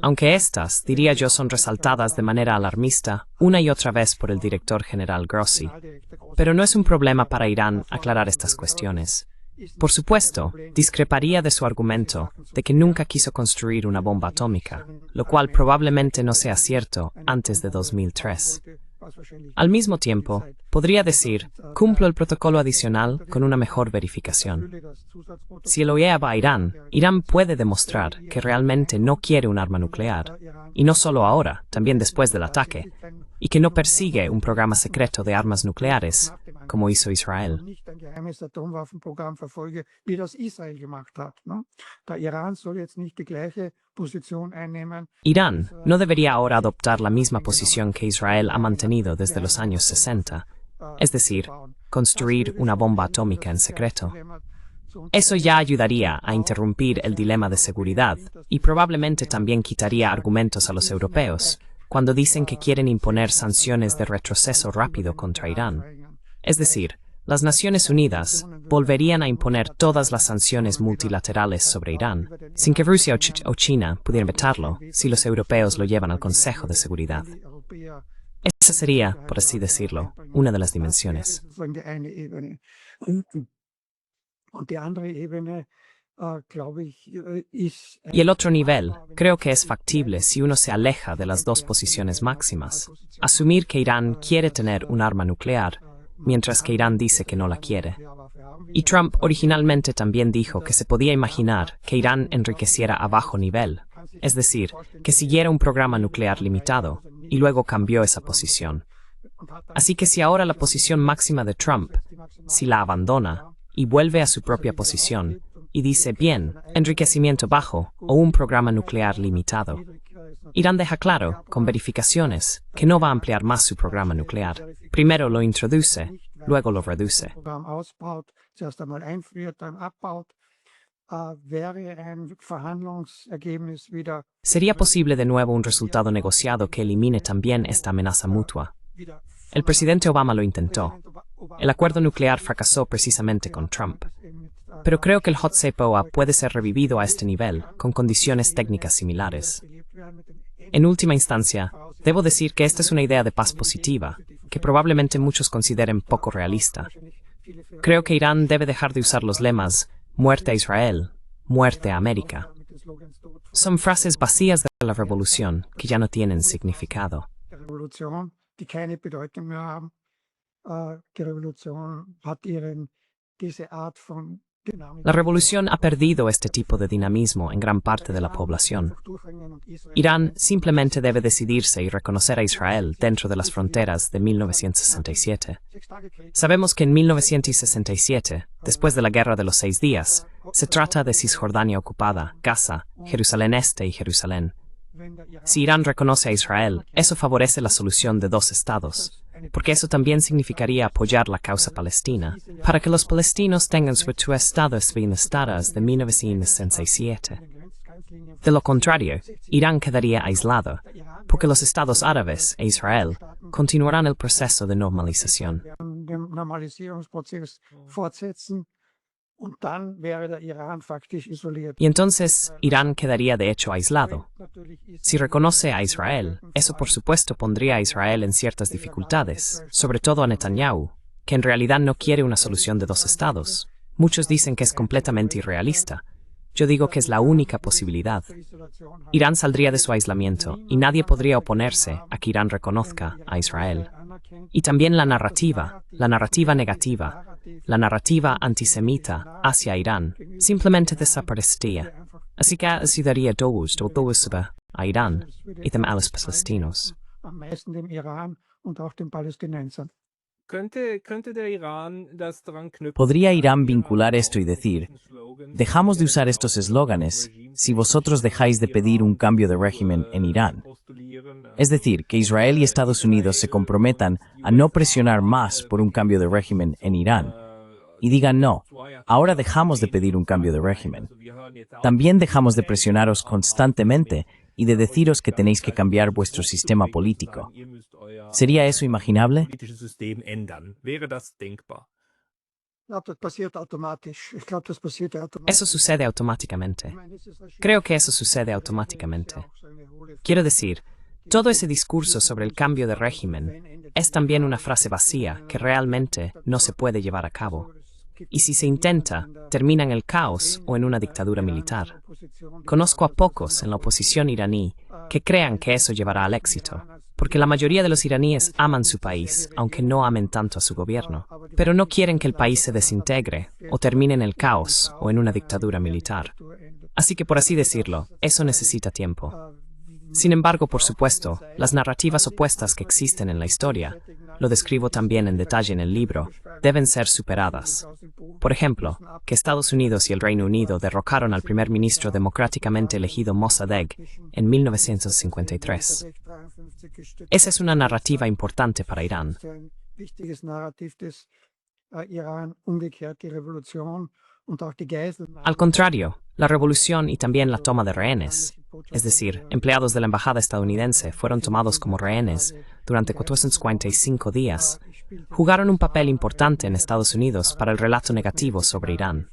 aunque estas, diría yo, son resaltadas de manera alarmista una y otra vez por el director general Grossi. Pero no es un problema para Irán aclarar estas cuestiones. Por supuesto, discreparía de su argumento de que nunca quiso construir una bomba atómica, lo cual probablemente no sea cierto antes de 2003. Al mismo tiempo, podría decir, cumplo el protocolo adicional con una mejor verificación. Si el OIEA va a Irán, Irán puede demostrar que realmente no quiere un arma nuclear, y no solo ahora, también después del ataque, y que no persigue un programa secreto de armas nucleares, como hizo Israel. Irán no debería ahora adoptar la misma posición que Israel ha mantenido desde los años 60, es decir, construir una bomba atómica en secreto. Eso ya ayudaría a interrumpir el dilema de seguridad y probablemente también quitaría argumentos a los europeos cuando dicen que quieren imponer sanciones de retroceso rápido contra Irán. Es decir, las Naciones Unidas volverían a imponer todas las sanciones multilaterales sobre Irán, sin que Rusia o China pudieran vetarlo si los europeos lo llevan al Consejo de Seguridad. Esa sería, por así decirlo, una de las dimensiones. Y el otro nivel, creo que es factible si uno se aleja de las dos posiciones máximas. Asumir que Irán quiere tener un arma nuclear, mientras que Irán dice que no la quiere. Y Trump originalmente también dijo que se podía imaginar que Irán enriqueciera a bajo nivel, es decir, que siguiera un programa nuclear limitado, y luego cambió esa posición. Así que si ahora la posición máxima de Trump, si la abandona, y vuelve a su propia posición, y dice, bien, enriquecimiento bajo o un programa nuclear limitado, Irán deja claro, con verificaciones, que no va a ampliar más su programa nuclear. Primero lo introduce, luego lo reduce. Sería posible de nuevo un resultado negociado que elimine también esta amenaza mutua. El presidente Obama lo intentó. El acuerdo nuclear fracasó precisamente con Trump. Pero creo que el JCPOA puede ser revivido a este nivel, con condiciones técnicas similares. En última instancia, debo decir que esta es una idea de paz positiva, que probablemente muchos consideren poco realista. Creo que Irán debe dejar de usar los lemas «muerte a Israel», «muerte a América». Son frases vacías de la revolución que ya no tienen significado. Die keine Bedeutung mehr haben. Die Revolution hat diese Art von La revolución ha perdido este tipo de dinamismo en gran parte de la población. Irán simplemente debe decidirse y reconocer a Israel dentro de las fronteras de 1967. Sabemos que en 1967, después de la Guerra de los 6 días, se trata de Cisjordania ocupada, Gaza, Jerusalén Este y Jerusalén. Si Irán reconoce a Israel, eso favorece la solución de 2 estados, porque eso también significaría apoyar la causa palestina, para que los palestinos tengan sus estados bienestadas de 1967. De lo contrario, Irán quedaría aislado, porque los estados árabes e Israel continuarán el proceso de normalización. Y entonces Irán quedaría de hecho aislado. Si reconoce a Israel, eso por supuesto pondría a Israel en ciertas dificultades, sobre todo a Netanyahu, que en realidad no quiere una solución de 2 estados. Muchos dicen que es completamente irrealista. Yo digo que es la única posibilidad. Irán saldría de su aislamiento y nadie podría oponerse a que Irán reconozca a Israel. Y también la narrativa negativa, la narrativa antisemita hacia Irán, simplemente desaparecería. Así que ayudaría todos a Irán y también a los palestinos. ¿Podría Irán vincular esto y decir, dejamos de usar estos eslóganes si vosotros dejáis de pedir un cambio de régimen en Irán? Es decir, que Israel y Estados Unidos se comprometan a no presionar más por un cambio de régimen en Irán y digan no, ahora dejamos de pedir un cambio de régimen. También dejamos de presionaros constantemente y de deciros que tenéis que cambiar vuestro sistema político. ¿Sería eso imaginable? Eso sucede automáticamente. Creo que eso sucede automáticamente. Quiero decir, todo ese discurso sobre el cambio de régimen es también una frase vacía que realmente no se puede llevar a cabo. Y si se intenta, termina en el caos o en una dictadura militar. Conozco a pocos en la oposición iraní que crean que eso llevará al éxito, porque la mayoría de los iraníes aman su país, aunque no amen tanto a su gobierno, pero no quieren que el país se desintegre o termine en el caos o en una dictadura militar. Así que, por así decirlo, eso necesita tiempo. Sin embargo, por supuesto, las narrativas opuestas que existen en la historia, lo describo también en detalle en el libro, deben ser superadas. Por ejemplo, que Estados Unidos y el Reino Unido derrocaron al primer ministro democráticamente elegido Mossadegh en 1953. Esa es una narrativa importante para Irán. Al contrario, la revolución y también la toma de rehenes, es decir, empleados de la embajada estadounidense fueron tomados como rehenes durante 445 días, jugaron un papel importante en Estados Unidos para el relato negativo sobre Irán.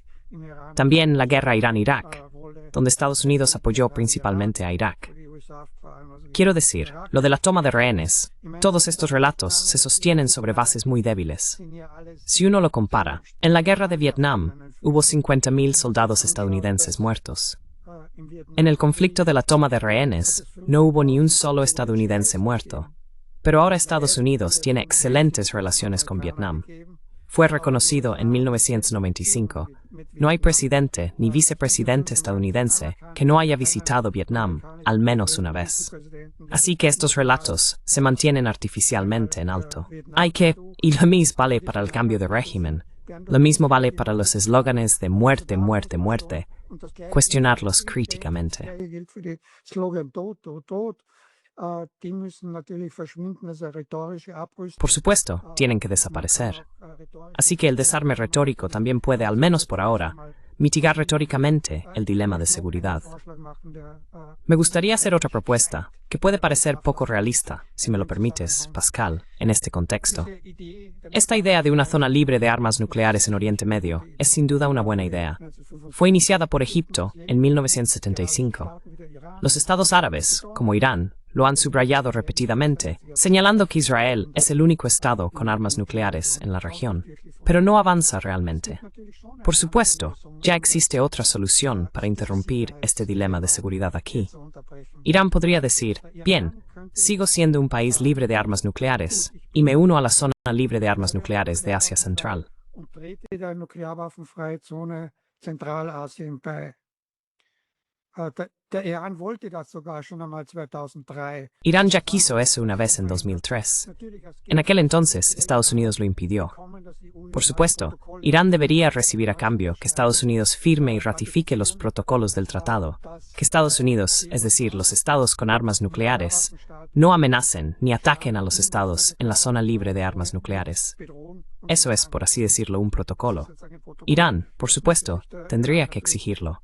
También la guerra Irán-Irak, donde Estados Unidos apoyó principalmente a Irak. Quiero decir, lo de la toma de rehenes, todos estos relatos se sostienen sobre bases muy débiles. Si uno lo compara, en la guerra de Vietnam hubo 50.000 soldados estadounidenses muertos. En el conflicto de la toma de rehenes no hubo ni un solo estadounidense muerto. Pero ahora Estados Unidos tiene excelentes relaciones con Vietnam. Fue reconocido en 1995. No hay presidente ni vicepresidente estadounidense que no haya visitado Vietnam al menos una vez. Así que estos relatos se mantienen artificialmente en alto. Y lo mismo vale para el cambio de régimen. Lo mismo vale para los eslóganes de muerte, muerte, muerte. Cuestionarlos críticamente. Por supuesto, tienen que desaparecer. Así que el desarme retórico también puede, al menos por ahora, mitigar retóricamente el dilema de seguridad. Me gustaría hacer otra propuesta, que puede parecer poco realista, si me lo permites, Pascal, en este contexto. Esta idea de una zona libre de armas nucleares en Oriente Medio es sin duda una buena idea. Fue iniciada por Egipto en 1975. Los estados árabes, como Irán, lo han subrayado repetidamente, señalando que Israel es el único estado con armas nucleares en la región, pero no avanza realmente. Por supuesto, ya existe otra solución para interrumpir este dilema de seguridad aquí. Irán podría decir, bien, sigo siendo un país libre de armas nucleares y me uno a la zona libre de armas nucleares de Asia Central. Zentralasien bei. Der Iran wollte das sogar schon einmal 2003. Irán ya quiso eso una vez en 2003. En aquel entonces, Estados Unidos lo impidió. Por supuesto, Irán debería recibir a cambio que Estados Unidos firme y ratifique los protocolos del tratado, que Estados Unidos, es decir, los estados con armas nucleares, no amenacen ni ataquen a los estados en la zona libre de armas nucleares. Eso es, por así decirlo, un protocolo. Irán, por supuesto, tendría que exigirlo.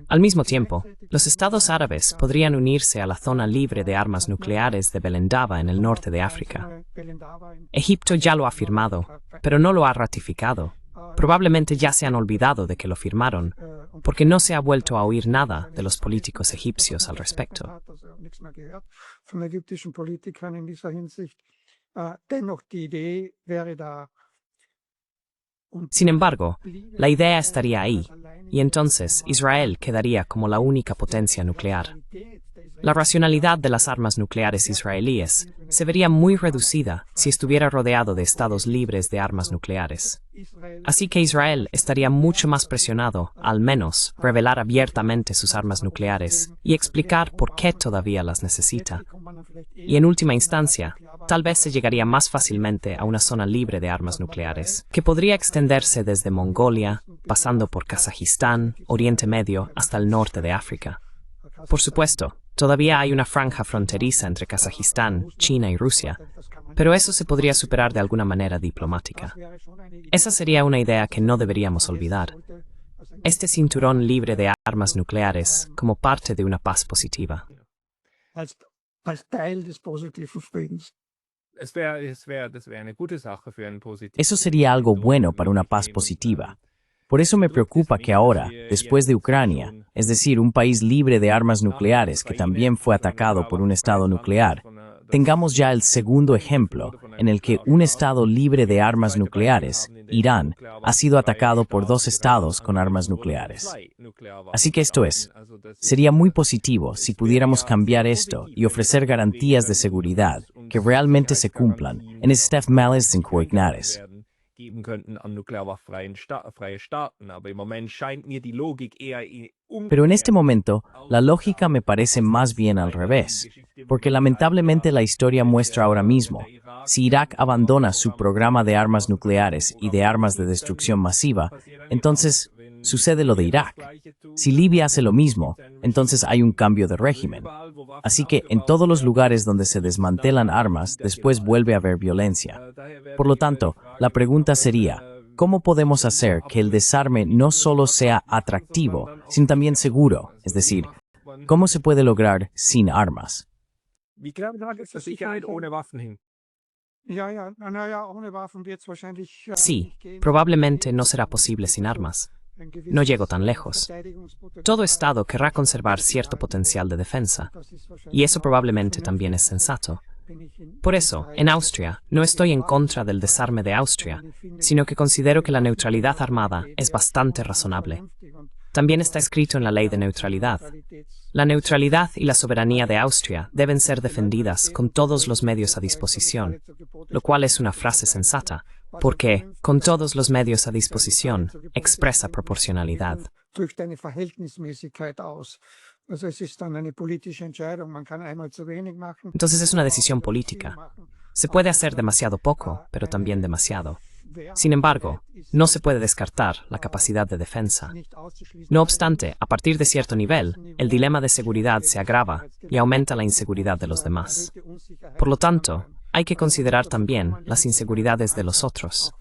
Al mismo tiempo, los estados árabes podrían unirse a la zona libre de armas nucleares de Belendaba en el norte de África. Egipto ya lo ha firmado, pero no lo ha ratificado. Probablemente ya se han olvidado de que lo firmaron, porque no se ha vuelto a oír nada de los políticos egipcios al respecto. Sin embargo, la idea estaría ahí, y entonces Israel quedaría como la única potencia nuclear. La racionalidad de las armas nucleares israelíes se vería muy reducida si estuviera rodeado de estados libres de armas nucleares. Así que Israel estaría mucho más presionado, al menos, revelar abiertamente sus armas nucleares y explicar por qué todavía las necesita. Y en última instancia, tal vez se llegaría más fácilmente a una zona libre de armas nucleares, que podría extenderse desde Mongolia, pasando por Kazajistán, Oriente Medio, hasta el norte de África. Por supuesto, todavía hay una franja fronteriza entre Kazajistán, China y Rusia, pero eso se podría superar de alguna manera diplomática. Esa sería una idea que no deberíamos olvidar. Este cinturón libre de armas nucleares como parte de una paz positiva. Eso sería algo bueno para una paz positiva. Por eso me preocupa que ahora, después de Ucrania, es decir, un país libre de armas nucleares que también fue atacado por un estado nuclear, tengamos ya el segundo ejemplo en el que un estado libre de armas nucleares, Irán, ha sido atacado por dos estados con armas nucleares. Así que esto es, sería muy positivo si pudiéramos cambiar esto y ofrecer garantías de seguridad que realmente se cumplan en Stef Males sin Coignares. Geben könnten an nuklearwaffenfreie Staaten, aber im Moment scheint mir die Logik eher Pero en este momento, la lógica me parece más bien al revés, porque lamentablemente la historia muestra ahora mismo, si Irak abandona su programa de armas nucleares y de armas de destrucción masiva, entonces sucede lo de Irak. Si Libia hace lo mismo, entonces hay un cambio de régimen. Así que en todos los lugares donde se desmantelan armas, después vuelve a haber violencia. Por lo tanto, la pregunta sería, ¿cómo podemos hacer que el desarme no solo sea atractivo, sino también seguro? Es decir, ¿cómo se puede lograr sin armas? Sí, probablemente no será posible sin armas. No llego tan lejos. Todo Estado querrá conservar cierto potencial de defensa, y eso probablemente también es sensato. Por eso, en Austria, no estoy en contra del desarme de Austria, sino que considero que la neutralidad armada es bastante razonable. También está escrito en la ley de neutralidad. La neutralidad y la soberanía de Austria deben ser defendidas con todos los medios a disposición, lo cual es una frase sensata, porque, con todos los medios a disposición, expresa proporcionalidad. Entonces es una decisión política. Se puede hacer demasiado poco, pero también demasiado. Sin embargo, no se puede descartar la capacidad de defensa. No obstante, a partir de cierto nivel, el dilema de seguridad se agrava y aumenta la inseguridad de los demás. Por lo tanto, hay que considerar también las inseguridades de los otros,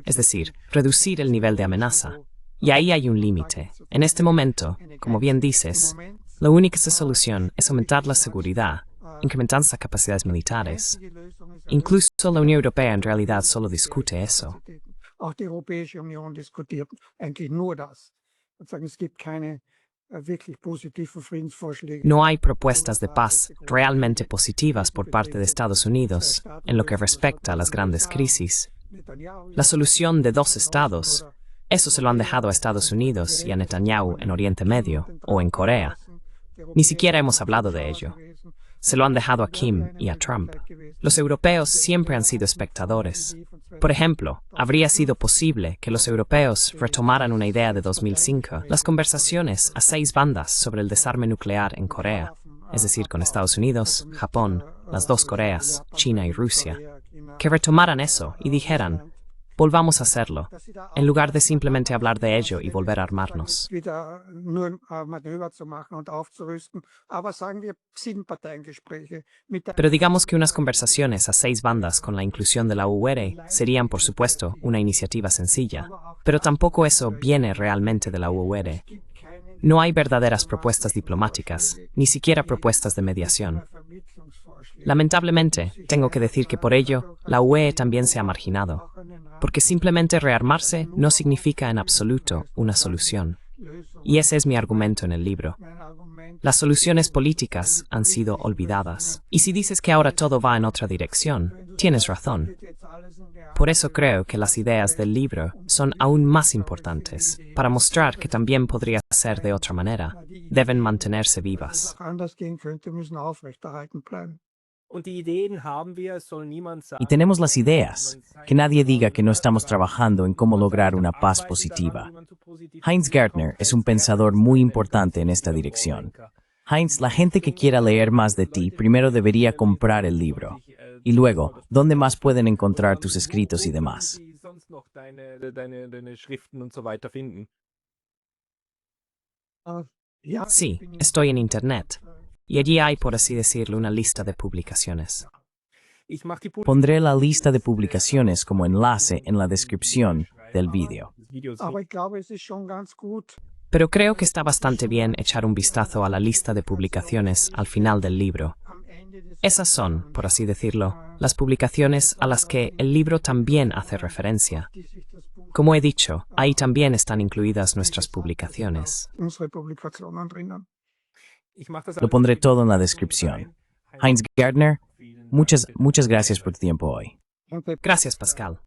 es decir, reducir el nivel de amenaza. Y ahí hay un límite. En este momento, como bien dices, la única solución es aumentar la seguridad, incrementando las capacidades militares. Incluso la Unión Europea en realidad solo discute eso. No hay propuestas de paz realmente positivas por parte de Estados Unidos en lo que respecta a las grandes crisis. La solución de dos estados, eso se lo han dejado a Estados Unidos y a Netanyahu en Oriente Medio o en Corea. Ni siquiera hemos hablado de ello. se lo han dejado a Kim y a Trump. Los europeos siempre han sido espectadores. Por ejemplo, habría sido posible que los europeos retomaran una idea de 2005, las conversaciones a 6 bandas sobre el desarme nuclear en Corea, es decir, con Estados Unidos, Japón, las 2 Coreas, China y Rusia, que retomaran eso y dijeran, volvamos a hacerlo, en lugar de simplemente hablar de ello y volver a armarnos. Pero digamos que unas conversaciones a 6 bandas con la inclusión de la UR serían, por supuesto, una iniciativa sencilla, pero tampoco eso viene realmente de la UR. No hay verdaderas propuestas diplomáticas, ni siquiera propuestas de mediación. Lamentablemente, tengo que decir que por ello, la UE también se ha marginado, porque simplemente rearmarse no significa en absoluto una solución. Y ese es mi argumento en el libro. Las soluciones políticas han sido olvidadas. Y si dices que ahora todo va en otra dirección, tienes razón. Por eso creo que las ideas del libro son aún más importantes, para mostrar que también podría ser de otra manera. Deben mantenerse vivas. Y tenemos las ideas. Que nadie diga que no estamos trabajando en cómo lograr una paz positiva. Heinz Gärtner es un pensador muy importante en esta dirección. Heinz, la gente que quiera leer más de ti primero debería comprar el libro. Y luego, ¿dónde más pueden encontrar tus escritos y demás? Sí, estoy en Internet. Y allí hay, por así decirlo, una lista de publicaciones. Pondré la lista de publicaciones como enlace en la descripción del vídeo. Pero creo que está bastante bien echar un vistazo a la lista de publicaciones al final del libro. Esas son, por así decirlo, las publicaciones a las que el libro también hace referencia. Como he dicho, ahí también están incluidas nuestras publicaciones. Lo pondré todo en la descripción. Heinz Gärtner, muchas gracias por tu tiempo hoy. Gracias, Pascal.